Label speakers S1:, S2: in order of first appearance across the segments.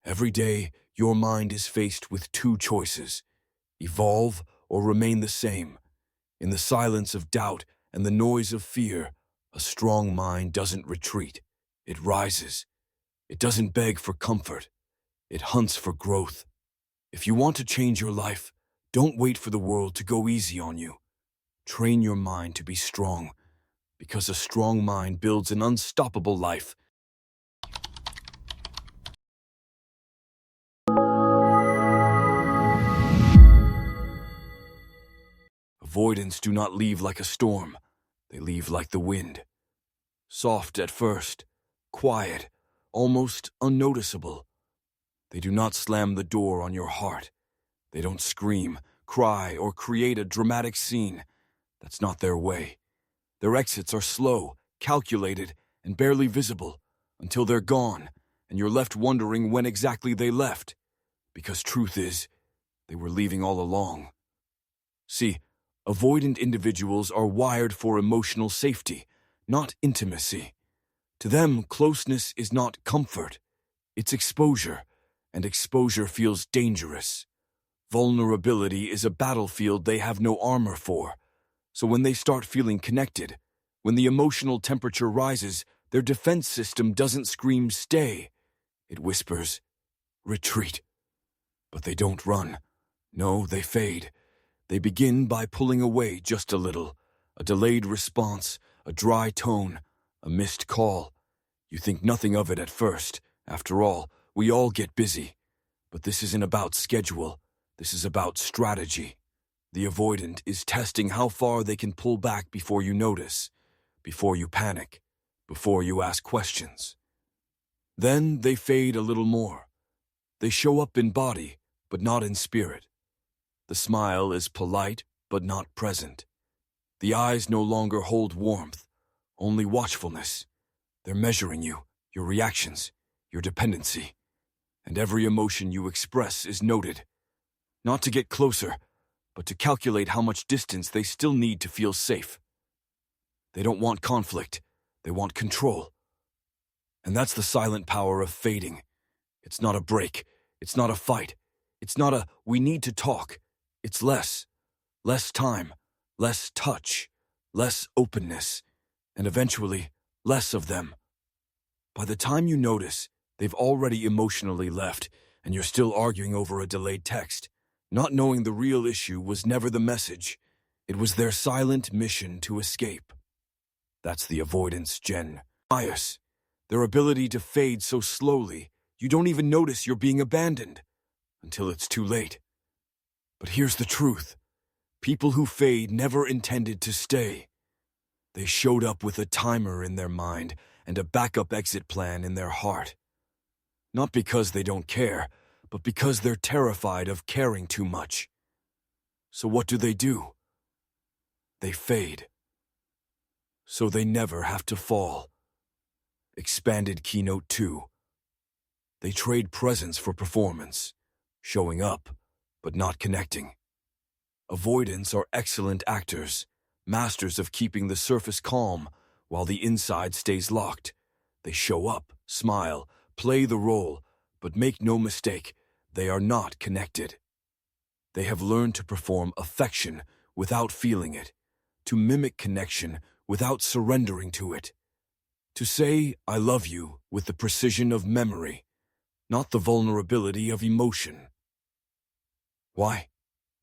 S1: Every day, your mind is faced with two choices: evolve or remain the same. In the silence of doubt and the noise of fear, a strong mind doesn't retreat. It rises. It doesn't beg for comfort. It hunts for growth. If you want to change your life, don't wait for the world to go easy on you. Train your mind to be strong, because a strong mind builds an unstoppable life. Avoidance do not leave like a storm. They leave like the wind. Soft at first, quiet, almost unnoticeable. They do not slam the door on your heart. They don't scream, cry, or create a dramatic scene. That's not their way. Their exits are slow, calculated, and barely visible until they're gone, and you're left wondering when exactly they left. Because truth is, they were leaving all along. See, avoidant individuals are wired for emotional safety, not intimacy. To them, closeness is not comfort. It's exposure, and exposure feels dangerous. Vulnerability is a battlefield they have no armor for. So when they start feeling connected, when the emotional temperature rises, their defense system doesn't scream stay. It whispers, retreat. But they don't run. No, they fade. They begin by pulling away just a little. A delayed response, a dry tone, a missed call. You think nothing of it at first. After all, we all get busy. But this isn't about schedule. This is about strategy. The avoidant is testing how far they can pull back before you notice, before you panic, before you ask questions. Then they fade a little more. They show up in body, but not in spirit. The smile is polite, but not present. The eyes no longer hold warmth, only watchfulness. They're measuring you, your reactions, your dependency. And every emotion you express is noted. Not to get closer, but to calculate how much distance they still need to feel safe. They don't want conflict. They want control. And that's the silent power of fading. It's not a break. It's not a fight. It's not a we need to talk. It's less. Less time. Less touch. Less openness. And eventually, less of them. By the time you notice, they've already emotionally left, and you're still arguing over a delayed text. Not knowing the real issue was never the message. It was their silent mission to escape. That's the avoidance gen. Bias. Their ability to fade so slowly, you don't even notice you're being abandoned. Until it's too late. But here's the truth. People who fade never intended to stay. They showed up with a timer in their mind and a backup exit plan in their heart. Not because they don't care, but because they're terrified of caring too much. So what do? They fade. So they never have to fall. Expanded Keynote 2. They trade presence for performance, showing up, but not connecting. Avoidants are excellent actors, masters of keeping the surface calm while the inside stays locked. They show up, smile, play the role, but make no mistake, they are not connected. They have learned to perform affection without feeling it, to mimic connection without surrendering to it, to say, I love you with the precision of memory, not the vulnerability of emotion. Why?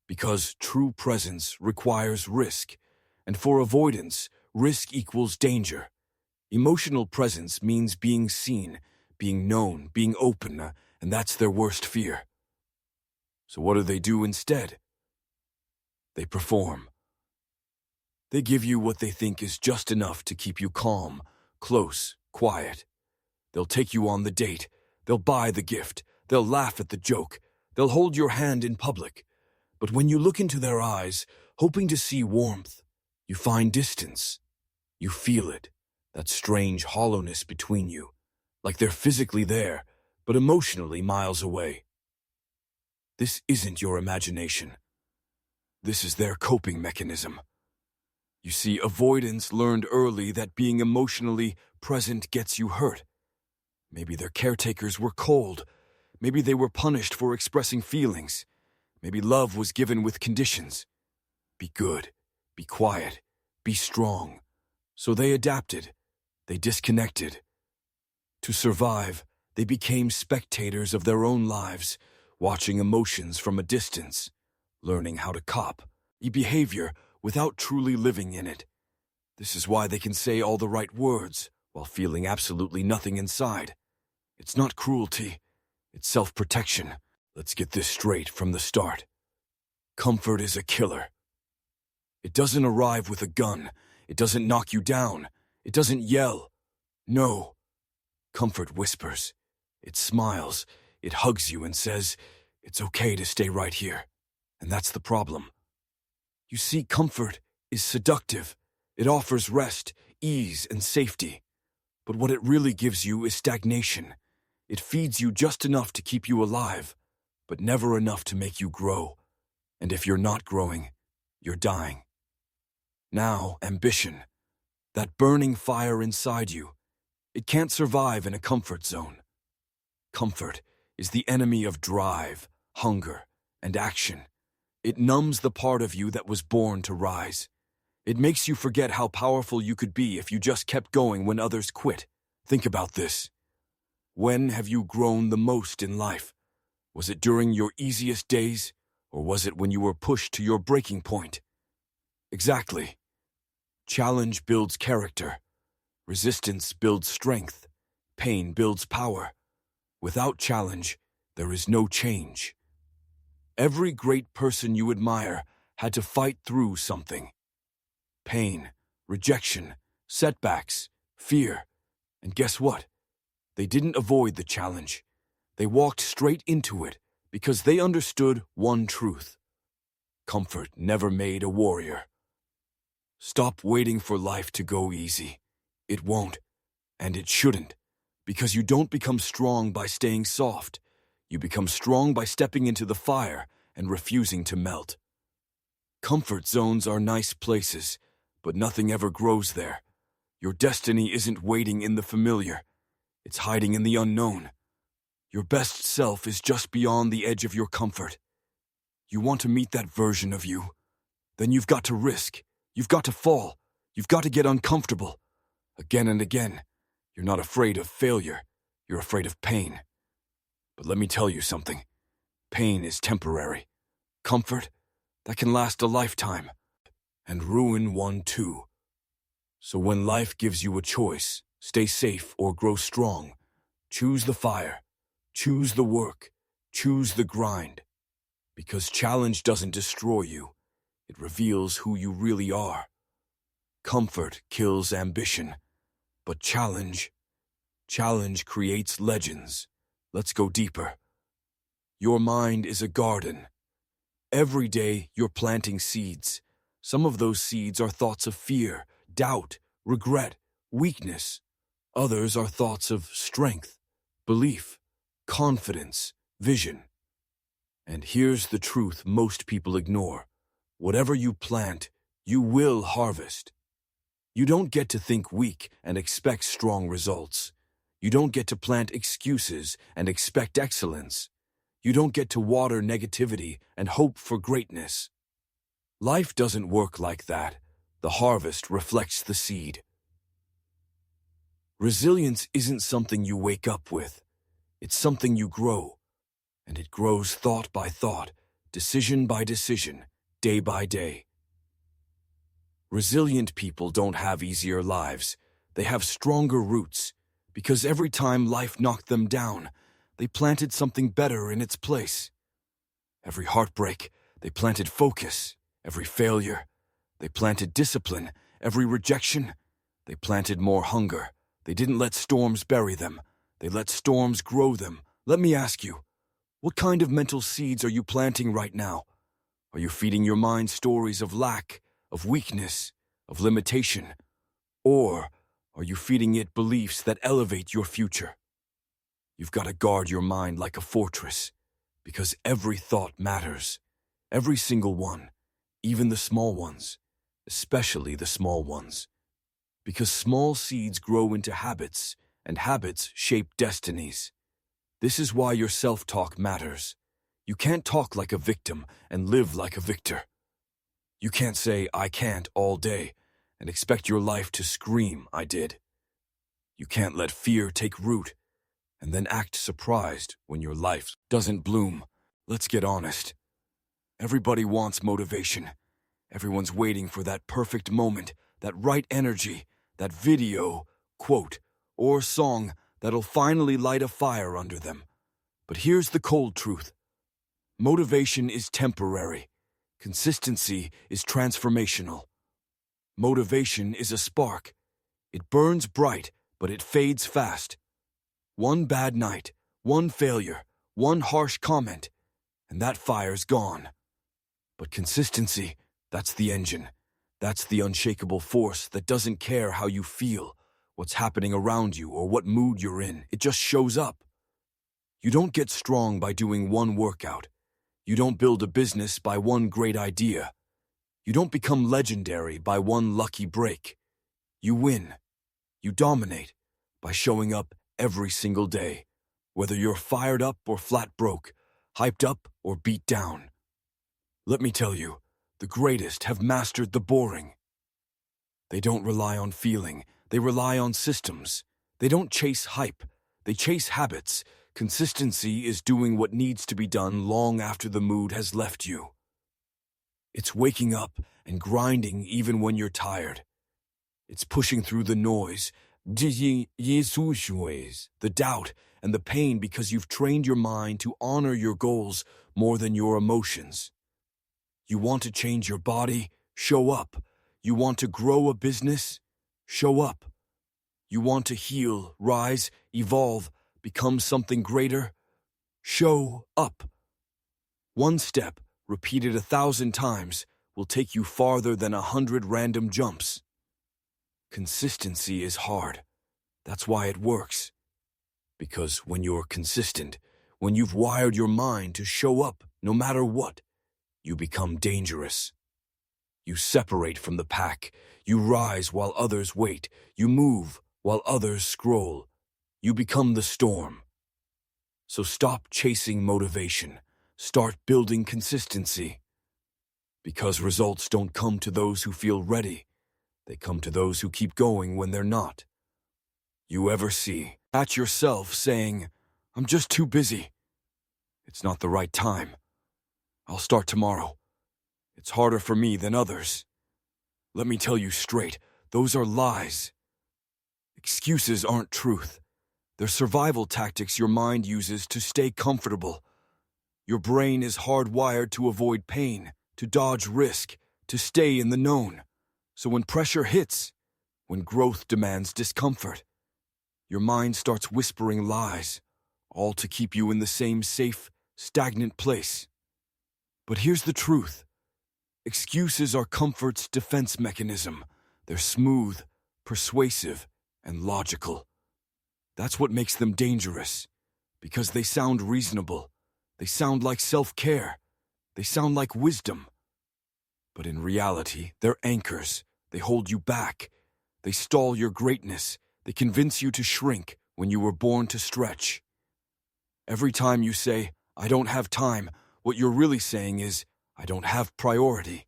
S1: Because true presence requires risk, and for avoidance, risk equals danger. Emotional presence means being seen, being known, being open, and that's their worst fear. So what do they do instead? They perform. They give you what they think is just enough to keep you calm, close, quiet. They'll take you on the date. They'll buy the gift. They'll laugh at the joke. They'll hold your hand in public. But when you look into their eyes, hoping to see warmth, you find distance. You feel it, that strange hollowness between you, like they're physically there, but emotionally miles away. This isn't your imagination. This is their coping mechanism. You see, avoidance learned early that being emotionally present gets you hurt. Maybe their caretakers were cold. Maybe they were punished for expressing feelings. Maybe love was given with conditions. Be good, be quiet, be strong. So they adapted, they disconnected. To survive, they became spectators of their own lives, watching emotions from a distance, learning how to copy behavior without truly living in it. This is why they can say all the right words while feeling absolutely nothing inside. It's not cruelty, it's self-protection. Let's get this straight from the start. Comfort is a killer. It doesn't arrive with a gun. It doesn't knock you down. It doesn't yell. No. Comfort whispers. It smiles. It hugs you and says, it's okay to stay right here. And that's the problem. You see, comfort is seductive. It offers rest, ease, and safety. But what it really gives you is stagnation. It feeds you just enough to keep you alive, but never enough to make you grow. And if you're not growing, you're dying. Now, ambition. That burning fire inside you. It can't survive in a comfort zone. Comfort is the enemy of drive, hunger, and action. It numbs the part of you that was born to rise. It makes you forget how powerful you could be if you just kept going when others quit. Think about this. When have you grown the most in life? Was it during your easiest days, or was it when you were pushed to your breaking point? Exactly. Challenge builds character. Resistance builds strength. Pain builds power. Without challenge, there is no change. Every great person you admire had to fight through something. Pain, rejection, setbacks, fear. And guess what? They didn't avoid the challenge. They walked straight into it because they understood one truth. Comfort never made a warrior. Stop waiting for life to go easy. It won't, and it shouldn't, because you don't become strong by staying soft. You become strong by stepping into the fire and refusing to melt. Comfort zones are nice places, but nothing ever grows there. Your destiny isn't waiting in the familiar. It's hiding in the unknown. Your best self is just beyond the edge of your comfort. You want to meet that version of you? Then you've got to risk. You've got to fall. You've got to get uncomfortable. Again and again. You're not afraid of failure. You're afraid of pain. But let me tell you something. Pain is temporary. Comfort, that can last a lifetime. And ruin one too. So when life gives you a choice, stay safe or grow strong, choose the fire. Choose the work. Choose the grind. Because challenge doesn't destroy you. It reveals who you really are. Comfort kills ambition. But challenge creates legends. Let's go deeper. Your mind is a garden. Every day you're planting seeds. Some of those seeds are thoughts of fear, doubt, regret, weakness. Others are thoughts of strength, belief, confidence, vision. And here's the truth most people ignore. Whatever you plant, you will harvest. You don't get to think weak and expect strong results. You don't get to plant excuses and expect excellence. You don't get to water negativity and hope for greatness. Life doesn't work like that. The harvest reflects the seed. Resilience isn't something you wake up with. It's something you grow. And it grows thought by thought, decision by decision, day by day. Resilient people don't have easier lives. They have stronger roots, because every time life knocked them down, they planted something better in its place. Every heartbreak, they planted focus. Every failure, they planted discipline. Every rejection, they planted more hunger. They didn't let storms bury them. They let storms grow them. Let me ask you, what kind of mental seeds are you planting right now? Are you feeding your mind stories of lack, of weakness, of limitation? Or are you feeding it beliefs that elevate your future? You've got to guard your mind like a fortress, because every thought matters. Every single one, even the small ones, especially the small ones. Because small seeds grow into habits, and habits shape destinies. This is why your self-talk matters. You can't talk like a victim and live like a victor. You can't say, "I can't," all day and expect your life to scream, "I did." You can't let fear take root and then act surprised when your life doesn't bloom. Let's get honest. Everybody wants motivation. Everyone's waiting for that perfect moment, that right energy, that video, quote, or song that'll finally light a fire under them. But here's the cold truth. Motivation is temporary. Consistency is transformational. Motivation is a spark. It burns bright, but it fades fast. One bad night, one failure, one harsh comment, and that fire's gone. But consistency, that's the engine. That's the unshakable force that doesn't care how you feel, what's happening around you, or what mood you're in. It just shows up. You don't get strong by doing one workout. You don't build a business by one great idea. You don't become legendary by one lucky break. You win. You dominate by showing up every single day, whether you're fired up or flat broke, hyped up or beat down. Let me tell you, the greatest have mastered the boring. They don't rely on feeling, they rely on systems. They don't chase hype, they chase habits. Consistency is doing what needs to be done long after the mood has left you. It's waking up and grinding even when you're tired. It's pushing through the noise, the doubt, and the pain because you've trained your mind to honor your goals more than your emotions. You want to change your body? Show up. You want to grow a business? Show up. You want to heal, rise, evolve, become something greater? Show up. One step, repeated 1,000 times, will take you farther than 100 random jumps. Consistency is hard. That's why it works. Because when you're consistent, when you've wired your mind to show up no matter what, you become dangerous. You separate from the pack. You rise while others wait. You move while others scroll. You become the storm. So stop chasing motivation. Start building consistency. Because results don't come to those who feel ready. They come to those who keep going when they're not. You ever catch yourself saying, "I'm just too busy. It's not the right time. I'll start tomorrow. It's harder for me than others." Let me tell you straight, those are lies. Excuses aren't truth. They're survival tactics your mind uses to stay comfortable. Your brain is hardwired to avoid pain, to dodge risk, to stay in the known. So when pressure hits, when growth demands discomfort, your mind starts whispering lies, all to keep you in the same safe, stagnant place. But here's the truth. Excuses are comfort's defense mechanism. They're smooth, persuasive, and logical. That's what makes them dangerous, because they sound reasonable. They sound like self-care. They sound like wisdom. But in reality, they're anchors. They hold you back. They stall your greatness. They convince you to shrink when you were born to stretch. Every time you say, "I don't have time," what you're really saying is, "I don't have priority."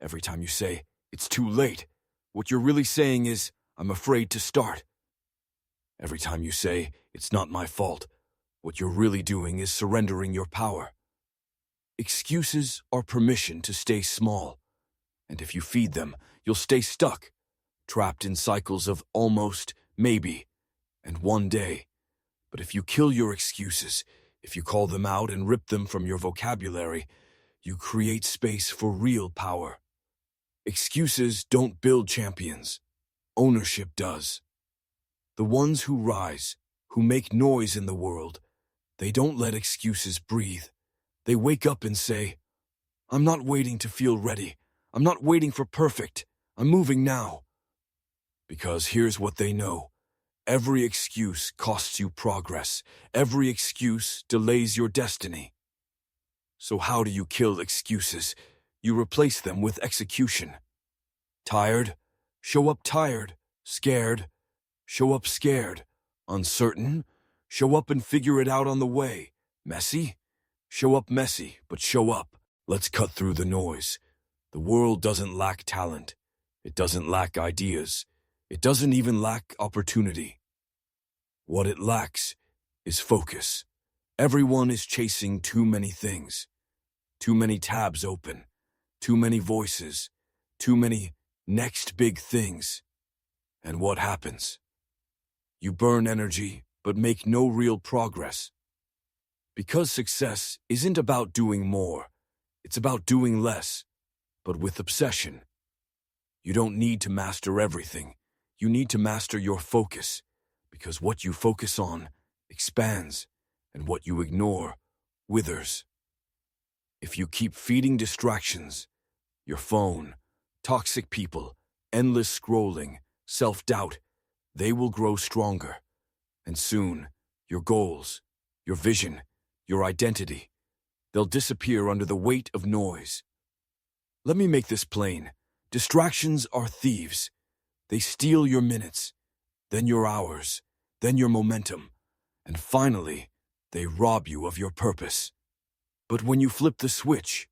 S1: Every time you say, "It's too late," what you're really saying is, "I'm afraid to start." Every time you say, "It's not my fault," what you're really doing is surrendering your power. Excuses are permission to stay small. And if you feed them, you'll stay stuck, trapped in cycles of almost, maybe, and one day. But if you kill your excuses, if you call them out and rip them from your vocabulary, you create space for real power. Excuses don't build champions. Ownership does. The ones who rise, who make noise in the world, they don't let excuses breathe. They wake up and say, "I'm not waiting to feel ready. I'm not waiting for perfect. I'm moving now." Because here's what they know. Every excuse costs you progress. Every excuse delays your destiny. So how do you kill excuses? You replace them with execution. Tired? Show up tired. Scared? Show up scared. Uncertain? Show up and figure it out on the way. Messy? Show up messy, but show up. Let's cut through the noise. The world doesn't lack talent. It doesn't lack ideas. It doesn't even lack opportunity. What it lacks is focus. Everyone is chasing too many things. Too many tabs open. Too many voices. Too many next big things. And what happens? You burn energy, but make no real progress. Because success isn't about doing more. It's about doing less, but with obsession. You don't need to master everything. You need to master your focus, because what you focus on expands, and what you ignore withers. If you keep feeding distractions, your phone, toxic people, endless scrolling, self-doubt, they will grow stronger. And soon, your goals, your vision, your identity, they'll disappear under the weight of noise. Let me make this plain. Distractions are thieves. They steal your minutes, then your hours, then your momentum, and finally, they rob you of your purpose. But when you flip the switch,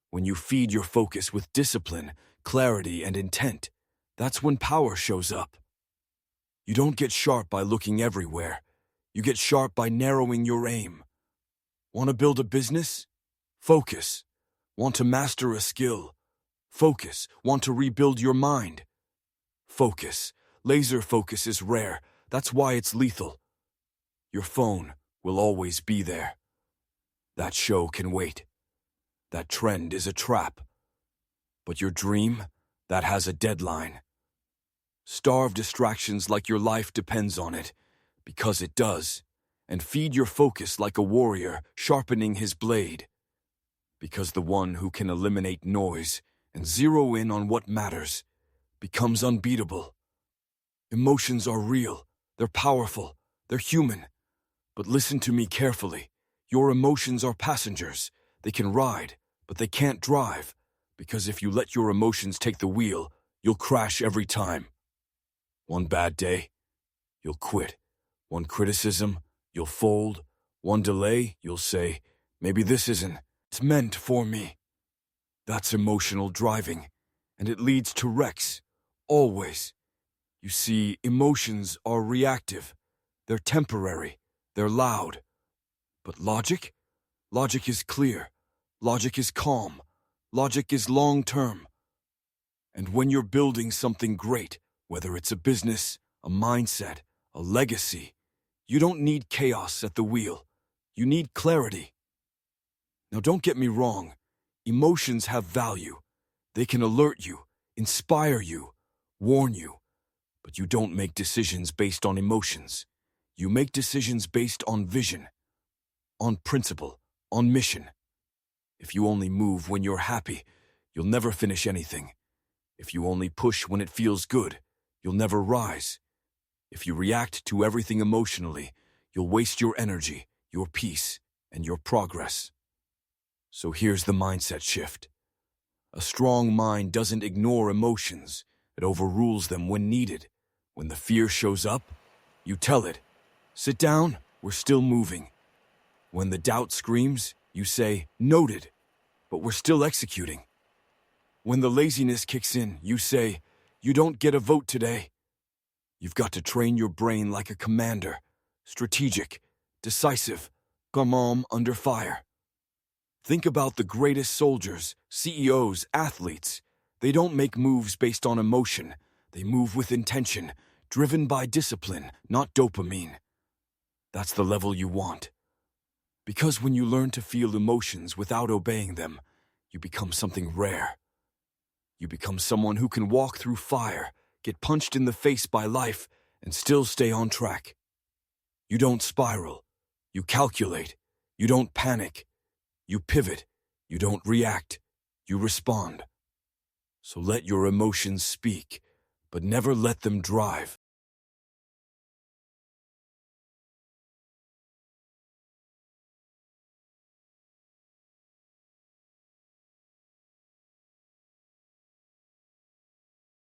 S1: when you feed your focus with discipline, clarity, and intent, that's when power shows up. You don't get sharp by looking everywhere. You get sharp by narrowing your aim. Want to build a business? Focus. Want to master a skill? Focus. Want to rebuild your mind? Focus. Laser focus is rare. That's why it's lethal. Your phone will always be there. That show can wait. That trend is a trap. But your dream, that has a deadline. Starve distractions like your life depends on it, because it does. And feed your focus like a warrior sharpening his blade. Because the one who can eliminate noise and zero in on what matters becomes unbeatable. Emotions are real, they're powerful, they're human. But listen to me carefully. Your emotions are passengers. They can ride, but they can't drive. Because if you let your emotions take the wheel, you'll crash every time. One bad day, you'll quit. One criticism, you'll fold. One delay, you'll say, maybe this isn't meant for me. That's emotional driving, and it leads to wrecks, always. You see, emotions are reactive. They're temporary. They're loud. But logic? Logic is clear. Logic is calm. Logic is long-term. And when you're building something great, whether it's a business, a mindset, a legacy, you don't need chaos at the wheel. You need clarity. Now don't get me wrong. Emotions have value. They can alert you, inspire you, warn you. But you don't make decisions based on emotions. You make decisions based on vision, on principle, on mission. If you only move when you're happy, you'll never finish anything. If you only push when it feels good, you'll never rise. If you react to everything emotionally, you'll waste your energy, your peace, and your progress. So here's the mindset shift. A strong mind doesn't ignore emotions. It overrules them when needed. When the fear shows up, you tell it, sit down, we're still moving. When the doubt screams, you say, noted, but we're still executing. When the laziness kicks in, you say, you don't get a vote today. You've got to train your brain like a commander, strategic, decisive, calm under fire. Think about the greatest soldiers, CEOs, athletes. They don't make moves based on emotion. They move with intention, driven by discipline, not dopamine. That's the level you want. Because when you learn to feel emotions without obeying them, you become something rare. You become someone who can walk through fire, get punched in the face by life, and still stay on track. You don't spiral. You calculate. You don't panic. You pivot. You don't react. You respond. So let your emotions speak, but never let them drive.